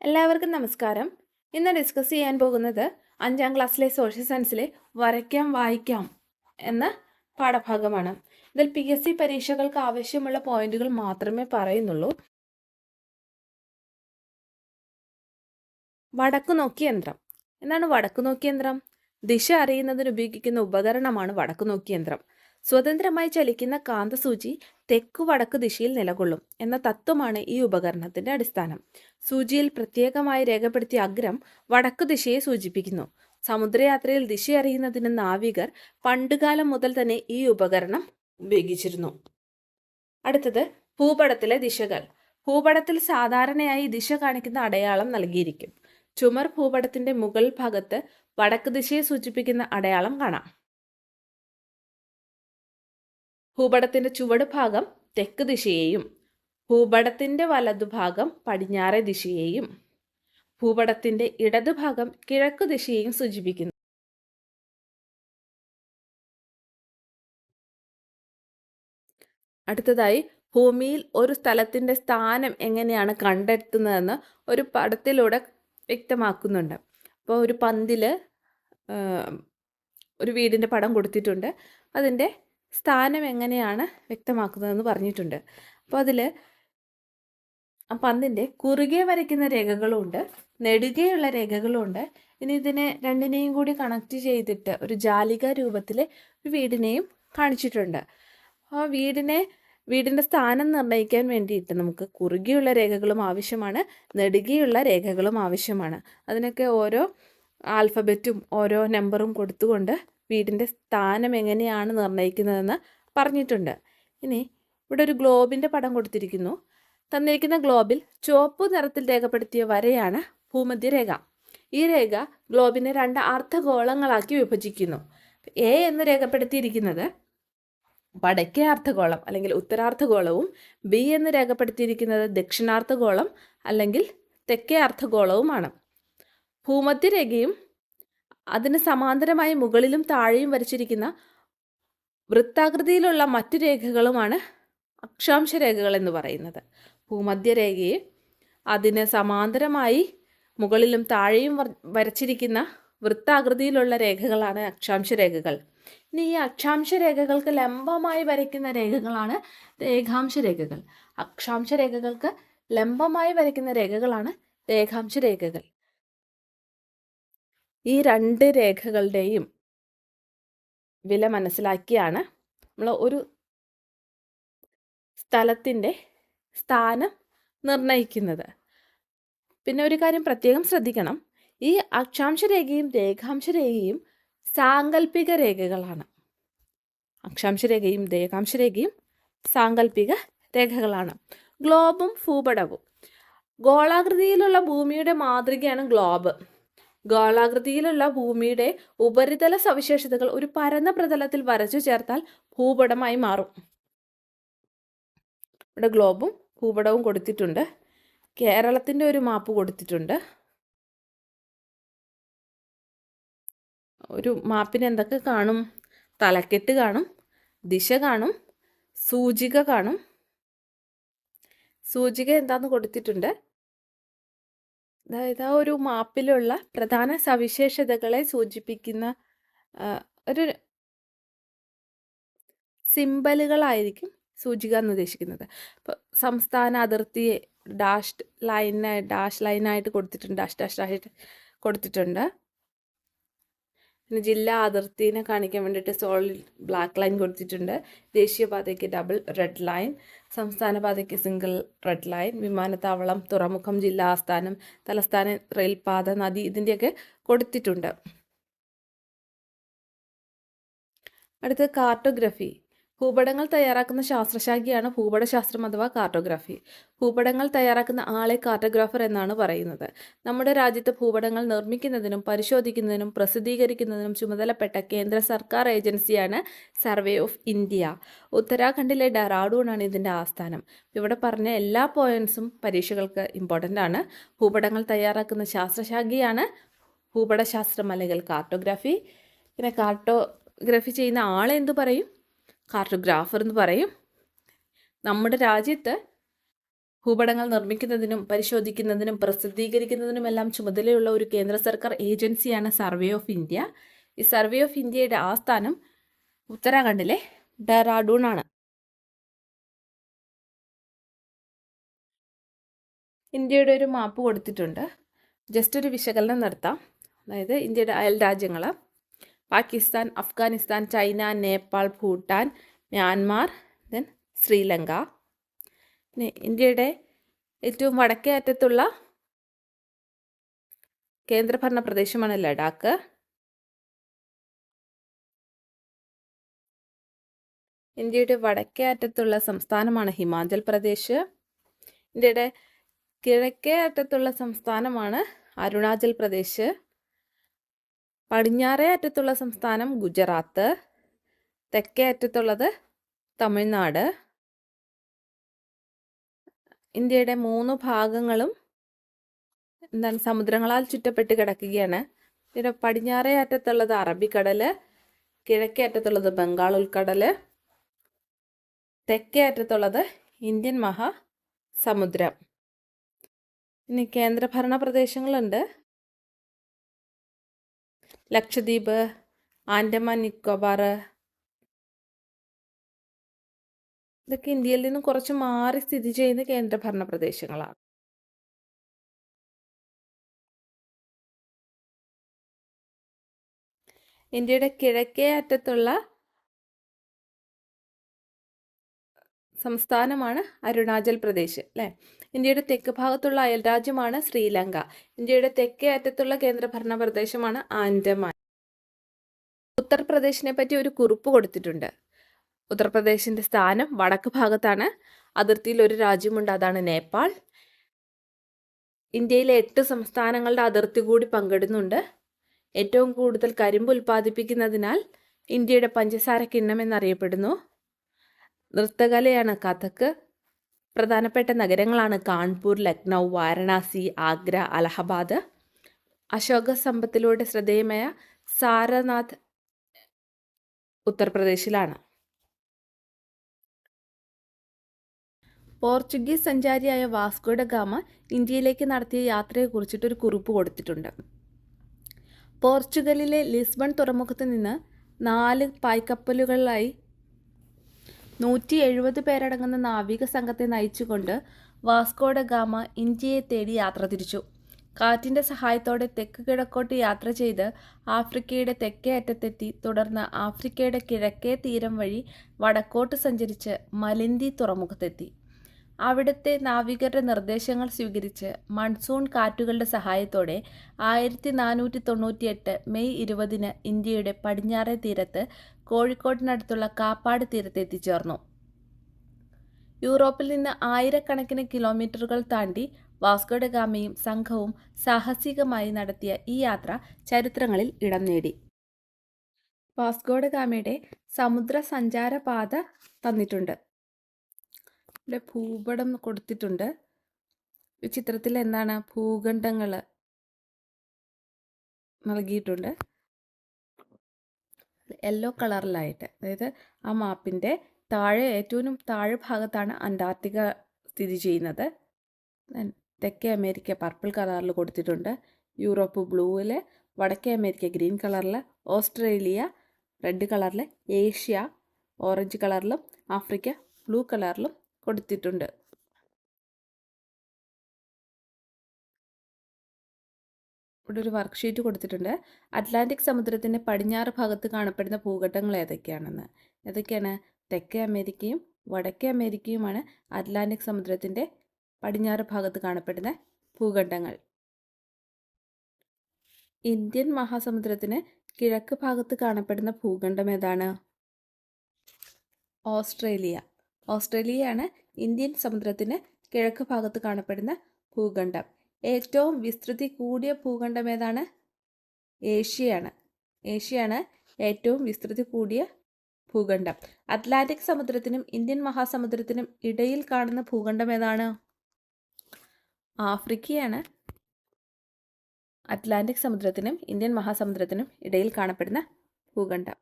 എല്ലാവർക്കും നമസ്കാരം. ഇന്ന് ഡിസ്കസ് ചെയ്യാൻ പോകുന്നത് 5ാം ക്ലാസ്സിലെ സോഷ്യൽ സയൻസിലെ വരയ്ക്കാം വായിക്കാം എന്ന പാഠഭാഗമാണ്. ഇതിൽ PSC പരീക്ഷകൾക്ക് ആവശ്യമുള്ള പോയിന്റുകൾ മാത്രമേ പറയുന്നുള്ളൂ. വടക്കുനോക്കി യന്ത്രം. എന്താണ് വടക്കുനോക്കി യന്ത്രം? ദിശ അറിയുന്നതിന് ഉപയോഗിക്കുന്ന ഉപകരണമാണ് വടക്കുനോക്കി യന്ത്രം. സ്വതന്ത്രമായി ചലിക്കുന്ന കാന്തസൂചി തെക്കു വടക്ക് ദിശയിൽ നിലകൊള്ളും എന്ന തത്വമാണ് ഈ ഉപകരണത്തിന്റെ അടിസ്ഥാനം. സൂചിയിൽ പ്രത്യേകമായി രേഖപ്പെടുത്തിയ അഗ്രം വടക്കു ദിശയെ സൂചിപ്പിക്കുന്നു. സമുദ്രയാത്രയിൽ ദിശ അറിയുന്നതിന് നാവികർ പണ്ടുകാലം മുതൽ തന്നെ ഈ ഉപകരണം ഉപയോഗിച്ചിരുന്നു. അടുത്തത് ഭൂപടത്തിലെ ദിശകൾ. ഭൂപടത്തിൽ സാധാരണയായി ദിശ കാണിക്കുന്ന അടയാളം നൽകിയിരിക്കും. ചുമർ ഭൂപടത്തിന്റെ മുകൾ ഭാഗത്ത് വടക്ക് ദിശയെ സൂചിപ്പിക്കുന്ന അടയാളം കാണാം. ഭൂപടത്തിന്റെ ചുവട് ഭാഗം തെക്ക് ദിശയെയും ഭൂപടത്തിന്റെ വലതുഭാഗം പടിഞ്ഞാറേ ദിശയെയും ഭൂപടത്തിന്റെ ഇടതുഭാഗം കിഴക്ക് ദിശയെയും സൂചിപ്പിക്കുന്നു. അടുത്തതായി ഭൂമിയിൽ ഒരു സ്ഥലത്തിന്റെ സ്ഥാനം എങ്ങനെയാണ് കണ്ടെത്തുന്നതെന്ന് ഒരു പടത്തിലൂടെ വ്യക്തമാക്കുന്നുണ്ട്. അപ്പോൾ ഒരു പന്തില് ഒരു വീടിന്റെ പടം കൊടുത്തിട്ടുണ്ട്. അതിൻ്റെ സ്ഥാനം എങ്ങനെയാണ് വ്യക്തമാക്കുന്നതെന്ന് പറഞ്ഞിട്ടുണ്ട്. അപ്പോൾ അതിൽ ആ പന്തിൻ്റെ കുറുകെ വരയ്ക്കുന്ന രേഖകളുമുണ്ട്, നെടുകെയുള്ള രേഖകളുമുണ്ട്. ഇനി ഇതിനെ രണ്ടിനെയും കൂടി കണക്ട് ചെയ്തിട്ട് ഒരു ജാലിക രൂപത്തിൽ ഒരു വീടിനെയും കാണിച്ചിട്ടുണ്ട്. ആ വീടിൻ്റെ സ്ഥാനം നിർണ്ണയിക്കാൻ വേണ്ടിയിട്ട് നമുക്ക് കുറുകെയുള്ള രേഖകളും ആവശ്യമാണ്, നെടുകെയുള്ള രേഖകളും ആവശ്യമാണ്. അതിനൊക്കെ ഓരോ ആൽഫബറ്റും ഓരോ നമ്പറും കൊടുത്തുകൊണ്ട് വീടിൻ്റെ സ്ഥാനം എങ്ങനെയാണ് നിർണ്ണയിക്കുന്നതെന്ന് പറഞ്ഞിട്ടുണ്ട്. ഇനി ഇവിടെ ഒരു ഗ്ലോബിൻ്റെ പടം കൊടുത്തിരിക്കുന്നു. തന്നിരിക്കുന്ന ഗ്ലോബിൽ ചുവപ്പ് നിറത്തിൽ രേഖപ്പെടുത്തിയ വരയാണ് ഭൂമധ്യരേഖ. ഈ രേഖ ഗ്ലോബിനെ 2 അർദ്ധഗോളങ്ങളാക്കി വിഭജിക്കുന്നു. A എന്ന് രേഖപ്പെടുത്തിയിരിക്കുന്നത് വടക്കേ അർദ്ധഗോളം അല്ലെങ്കിൽ ഉത്തരാർദ്ധഗോളവും B എന്ന് രേഖപ്പെടുത്തിയിരിക്കുന്നത് ദക്ഷിണാർദ്ധഗോളം അല്ലെങ്കിൽ തെക്കേ അർദ്ധഗോളവുമാണ്. ഭൂമധ്യരേഖയും അതിന് സമാന്തരമായി മുകളിലും താഴെയും വരച്ചിരിക്കുന്ന വൃത്താകൃതിയിലുള്ള മറ്റു രേഖകളുമാണ് അക്ഷാംശ രേഖകൾ എന്ന് പറയുന്നത്. ഭൂമധ്യരേഖയെ അതിന് സമാന്തരമായി മുകളിലും താഴെയും വരച്ചിരിക്കുന്ന വൃത്താകൃതിയിലുള്ള രേഖകളാണ് അക്ഷാംശ രേഖകൾ. ഇനി ഈ അക്ഷാംശ രേഖകൾക്ക് ലംബമായി വരയ്ക്കുന്ന രേഖകളാണ് രേഖാംശ രേഖകൾ. അക്ഷാംശ രേഖകൾക്ക് ലംബമായി വരയ്ക്കുന്ന രേഖകളാണ് രേഖാംശ രേഖകൾ. ഈ 2 രേഖകളുടെയും വില മനസ്സിലാക്കിയാണ് നമ്മൾ ഒരു സ്ഥലത്തിൻ്റെ സ്ഥാനം നിർണ്ണയിക്കുന്നത്. പിന്നെ ഒരു കാര്യം പ്രത്യേകം ശ്രദ്ധിക്കണം, ഈ അക്ഷാംശ രേഖയും രേഖാംശ രേഖയും സാങ്കല്പിക രേഖകളാണ്. അക്ഷാംശ രേഖയും രേഖാംശ രേഖയും സാങ്കല്പിക രേഖകളാണ്. ഗ്ലോബും ഭൂപടവും. ഗോളാകൃതിയിലുള്ള ഭൂമിയുടെ മാതൃകയാണ് ഗ്ലോബ്. ഗോളാകൃതിയിലുള്ള ഭൂമിയുടെ ഉപരിതല സവിശേഷതകൾ ഒരു പരന്ന പ്രതലത്തിൽ വരച്ചു ചേർത്താൽ ഭൂപടമായി മാറും. ഇവിടെ ഗ്ലോബും ഭൂപടവും കൊടുത്തിട്ടുണ്ട്. കേരളത്തിൻ്റെ ഒരു മാപ്പ് കൊടുത്തിട്ടുണ്ട്. ഒരു മാപ്പിന് എന്തൊക്കെ കാണും? തലക്കെട്ട് കാണും, ദിശ കാണും, സൂചിക കാണും. സൂചിക എന്താന്ന് കൊടുത്തിട്ടുണ്ട്. അതായത് ആ ഒരു മാപ്പിലുള്ള പ്രധാന സവിശേഷതകളെ സൂചിപ്പിക്കുന്ന ഒരു സിമ്പലുകളായിരിക്കും സൂചിക എന്ന് ഉദ്ദേശിക്കുന്നത്. ഇപ്പോൾ സംസ്ഥാന അതിർത്തിയെ ഡാഷ് ലൈനായിട്ട് കൊടുത്തിട്ടുണ്ട്, ഡാഷ് കൊടുത്തിട്ടുണ്ട്. പിന്നെ ജില്ലാ അതിർത്തിനെ കാണിക്കാൻ വേണ്ടിയിട്ട് സോളിഡ് ബ്ലാക്ക് ലൈൻ കൊടുത്തിട്ടുണ്ട്. ദേശീയപാതയ്ക്ക് ഡബിൾ റെഡ് ലൈൻ, സംസ്ഥാന പാതയ്ക്ക് സിംഗിൾ റെഡ് ലൈൻ, വിമാനത്താവളം, തുറമുഖം, ജില്ലാ ആസ്ഥാനം, തലസ്ഥാന റെയിൽപാത, നദി, ഇതിൻ്റെയൊക്കെ കൊടുത്തിട്ടുണ്ട്. അടുത്തത് കാർട്ടോഗ്രഫി. ഭൂപടങ്ങൾ തയ്യാറാക്കുന്ന ശാസ്ത്രശാഖയാണ് ഭൂപടശാസ്ത്രം അഥവാ കാർട്ടോഗ്രാഫി. ഭൂപടങ്ങൾ തയ്യാറാക്കുന്ന ആളെ കാർട്ടോഗ്രാഫർ എന്നാണ് പറയുന്നത്. നമ്മുടെ രാജ്യത്ത് ഭൂപടങ്ങൾ നിർമ്മിക്കുന്നതിനും പരിശോധിക്കുന്നതിനും പ്രസിദ്ധീകരിക്കുന്നതിനും ചുമതലപ്പെട്ട കേന്ദ്ര സർക്കാർ ഏജൻസിയാണ് സർവേ ഓഫ് ഇന്ത്യ. ഉത്തരാഖണ്ഡിലെ ഡെറാഡൂണാണ് ഇതിൻ്റെ ആസ്ഥാനം. ഇവിടെ പറഞ്ഞ എല്ലാ പോയിന്റ്സും പരീക്ഷകൾക്ക് ഇമ്പോർട്ടൻ്റ് ആണ്. ഭൂപടങ്ങൾ തയ്യാറാക്കുന്ന ശാസ്ത്രശാഖയാണ് ഭൂപടശാസ്ത്രം അല്ലെങ്കിൽ കാർട്ടോഗ്രാഫി. പിന്നെ കാർട്ടോഗ്രാഫി ചെയ്യുന്ന ആളെ എന്തു പറയും? കാർട്ടോഗ്രാഫർ എന്ന് പറയും. നമ്മുടെ രാജ്യത്ത് ഭൂപടങ്ങൾ നിർമ്മിക്കുന്നതിനും പരിശോധിക്കുന്നതിനും പ്രസിദ്ധീകരിക്കുന്നതിനുമെല്ലാം ചുമതലയുള്ള ഒരു കേന്ദ്ര സർക്കാർ ഏജൻസിയാണ് സർവേ ഓഫ് ഇന്ത്യ. ഈ സർവേ ഓഫ് ഇന്ത്യയുടെ ആസ്ഥാനം ഉത്തരാഖണ്ഡിലെ ഡെറാഡൂൺ ആണ്. ഇന്ത്യയുടെ ഒരു മാപ്പ് കൊടുത്തിട്ടുണ്ട്. ജസ്റ്റ് ഒരു വിശകലനം നടത്താം. അതായത് ഇന്ത്യയുടെ അയൽ രാജ്യങ്ങൾ Pakistan, Afghanistan, China, Nepal, Bhutan, Myanmar, then Sri Lanka. പിന്നെ ഇന്ത്യയുടെ ഏറ്റവും വടക്കേ അറ്റത്തുള്ള കേന്ദ്രഭരണ പ്രദേശമാണ് ലഡാക്ക്. ഇന്ത്യയുടെ വടക്കേ അറ്റത്തുള്ള സംസ്ഥാനമാണ് ഹിമാചൽ പ്രദേശ്. ഇന്ത്യയുടെ കിഴക്കേ അറ്റത്തുള്ള സംസ്ഥാനമാണ് അരുണാചൽ പ്രദേശ്. പടിഞ്ഞാറേ അറ്റത്തുള്ള സംസ്ഥാനം ഗുജറാത്ത്. തെക്കേ അറ്റത്തുള്ളത് തമിഴ്നാട്. ഇന്ത്യയുടെ 3 ഭാഗങ്ങളും സമുദ്രങ്ങളാൽ ചുറ്റപ്പെട്ട് കിടക്കുകയാണ്. ഇതിൻ്റെ പടിഞ്ഞാറേ അറ്റത്തുള്ളത് അറബിക്കടൽ, കിഴക്കേ അറ്റത്തുള്ളത് ബംഗാൾ ഉൾക്കടൽ, തെക്കേ അറ്റത്തുള്ളത് ഇന്ത്യൻ മഹാസമുദ്രം. ഇനി കേന്ദ്രഭരണ പ്രദേശങ്ങളുണ്ട്. ലക്ഷദ്വീപ്, ആൻഡമാൻ നിക്കോബാർ. ഇതൊക്കെ ഇന്ത്യയിൽ നിന്നും കുറച്ച് മാറി സ്ഥിതി ചെയ്യുന്ന കേന്ദ്രഭരണ പ്രദേശങ്ങളാണ്. ഇന്ത്യയുടെ കിഴക്കേ അറ്റത്തുള്ള സംസ്ഥാനമാണ് അരുണാചൽ പ്രദേശ് അല്ലേ. ഇന്ത്യയുടെ തെക്ക് ഭാഗത്തുള്ള അയൽരാജ്യമാണ് ശ്രീലങ്ക. ഇന്ത്യയുടെ തെക്കേ അറ്റത്തുള്ള കേന്ദ്രഭരണ പ്രദേശമാണ് ആൻഡമാൻ. ഉത്തർപ്രദേശിനെ പറ്റി ഒരു കുറിപ്പ് കൊടുത്തിട്ടുണ്ട്. ഉത്തർപ്രദേശിൻ്റെ സ്ഥാനം വടക്ക് ഭാഗത്താണ്. അതിർത്തിയിൽ ഒരു രാജ്യമുണ്ട്, അതാണ് നേപ്പാൾ. ഇന്ത്യയിലെ 8 സംസ്ഥാനങ്ങളുടെ അതിർത്തി കൂടി പങ്കിടുന്നുണ്ട്. ഏറ്റവും കൂടുതൽ കരിമ്പ് ഉൽപ്പാദിപ്പിക്കുന്നതിനാൽ ഇന്ത്യയുടെ പഞ്ചസാര കിണ്ണം എന്നറിയപ്പെടുന്നു. നൃത്തകലയാണ് കഥക്. പ്രധാനപ്പെട്ട നഗരങ്ങളാണ് കാൺപൂർ, ലക്നൗ, വാരണാസി, ആഗ്ര, അലഹബാദ്. അശോക സമ്പത്തിലൂടെ ശ്രദ്ധേയമായ സാരനാഥ് ഉത്തർപ്രദേശിലാണ്. പോർച്ചുഗീസ് സഞ്ചാരിയായ വാസ്കോ ഡ ഗാമ ഇന്ത്യയിലേക്ക് നടത്തിയ യാത്രയെക്കുറിച്ചിട്ടൊരു കുറിപ്പ് കൊടുത്തിട്ടുണ്ട്. പോർച്ചുഗലിലെ ലിസ്ബൺ തുറമുഖത്ത് നിന്ന് 4 പായ്ക്കപ്പലുകളിലായി 170 പേരടങ്ങുന്ന നാവിക സംഘത്തെ നയിച്ചുകൊണ്ട് വാസ്കോ ഡ ഗാമ ഇന്ത്യയെ തേടി യാത്ര തിരിച്ചു. കാറ്റിൻ്റെ സഹായത്തോടെ തെക്ക് കിഴക്കോട്ട് യാത്ര ചെയ്ത് ആഫ്രിക്കയുടെ തെക്കേ അറ്റത്തെത്തി. തുടർന്ന് ആഫ്രിക്കയുടെ കിഴക്കേ തീരം വഴി വടക്കോട്ട് സഞ്ചരിച്ച് മലിന്തി തുറമുഖത്തെത്തി. അവിടുത്തെ നാവികരുടെ നിർദ്ദേശങ്ങൾ സ്വീകരിച്ച് മൺസൂൺ കാറ്റുകളുടെ സഹായത്തോടെ 1498 മെയ് 20 ഇന്ത്യയുടെ പടിഞ്ഞാറേ തീരത്ത് കോഴിക്കോടിനടുത്തുള്ള കാപ്പാട് തീരത്ത് എത്തിച്ചേർന്നു. യൂറോപ്പിൽ നിന്ന് ആയിരക്കണക്കിന് കിലോമീറ്ററുകൾ താണ്ടി വാസ്കോ ഡ ഗാമയും സംഘവും സാഹസികമായി നടത്തിയ ഈ യാത്ര ചരിത്രങ്ങളിൽ ഇടം നേടി. വാസ്കോ ഡ ഗാമയുടെ സമുദ്ര സഞ്ചാരപാത തന്നിട്ടുണ്ട്. ഇവിടെ ഭൂപടം കൊടുത്തിട്ടുണ്ട്. ഈ ചിത്രത്തിൽ എന്താണ് ഭൂഖണ്ഡങ്ങൾ നൽകിയിട്ടുണ്ട് യെല്ലോ കളറിലായിട്ട്. അതായത് ആ മാപ്പിൻ്റെ ഏറ്റവും താഴെ ഭാഗത്താണ് അന്റാർട്ടിക്ക സ്ഥിതി ചെയ്യുന്നത്. തെക്കേ അമേരിക്ക പർപ്പിൾ കളറിൽ കൊടുത്തിട്ടുണ്ട്. യൂറോപ്പ് ബ്ലൂവിൽ, വടക്കേ അമേരിക്ക ഗ്രീൻ കളറിൽ, ഓസ്ട്രേലിയ റെഡ് കളറിൽ, ഏഷ്യ ഓറഞ്ച് കളറിലും ആഫ്രിക്ക ബ്ലൂ കളറിലും കൊടുത്തിട്ടുണ്ട്. ഇവിടെ ഒരു വർക്ക്ഷീറ്റ് കൊടുത്തിട്ടുണ്ട്. അറ്റ്ലാന്റിക് സമുദ്രത്തിൻ്റെ പടിഞ്ഞാറ് ഭാഗത്ത് കാണപ്പെടുന്ന ഭൂഖണ്ഡങ്ങൾ ഏതൊക്കെയാണ്? തെക്കേ അമേരിക്കയും വടക്കേ അമേരിക്കയുമാണ് അറ്റ്ലാന്റിക് സമുദ്രത്തിൻ്റെ പടിഞ്ഞാറ് ഭാഗത്ത് കാണപ്പെടുന്ന ഭൂഖണ്ഡങ്ങൾ. ഇന്ത്യൻ മഹാസമുദ്രത്തിന് കിഴക്ക് ഭാഗത്ത് കാണപ്പെടുന്ന ഭൂഖണ്ഡം ഏതാണ്? ഓസ്ട്രേലിയയാണ് ഇന്ത്യൻ സമുദ്രത്തിന് കിഴക്ക് ഭാഗത്ത് കാണപ്പെടുന്ന ഭൂഖണ്ഡം. ഏറ്റവും വിസ്തൃതി കൂടിയ ഭൂഖണ്ഡം ഏതാണ്? ഏഷ്യയാണ് ഏറ്റവും വിസ്തൃതി കൂടിയ ഭൂഖണ്ഡം. അറ്റ്ലാന്റിക് സമുദ്രത്തിനും ഇന്ത്യൻ മഹാസമുദ്രത്തിനും ഇടയിൽ കാണുന്ന ഭൂഖണ്ഡം ഏതാണ്? ആഫ്രിക്കയാണ് അറ്റ്ലാന്റിക് സമുദ്രത്തിനും ഇന്ത്യൻ മഹാസമുദ്രത്തിനും ഇടയിൽ കാണപ്പെടുന്ന ഭൂഖണ്ഡം.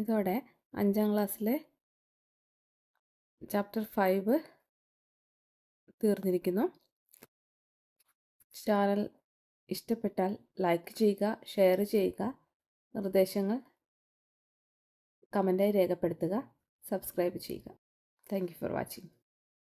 ഇതോടെ 5ാം ക്ലാസ്സിലെ ചാപ്റ്റർ 5 തീർന്നിരിക്കുന്നു. ചാനൽ ഇഷ്ടപ്പെട്ടാൽ ലൈക്ക് ചെയ്യുക, ഷെയർ ചെയ്യുക, നിർദ്ദേശങ്ങൾ കമൻറ്റായി രേഖപ്പെടുത്തുക, സബ്സ്ക്രൈബ് ചെയ്യുക. Thank you for watching.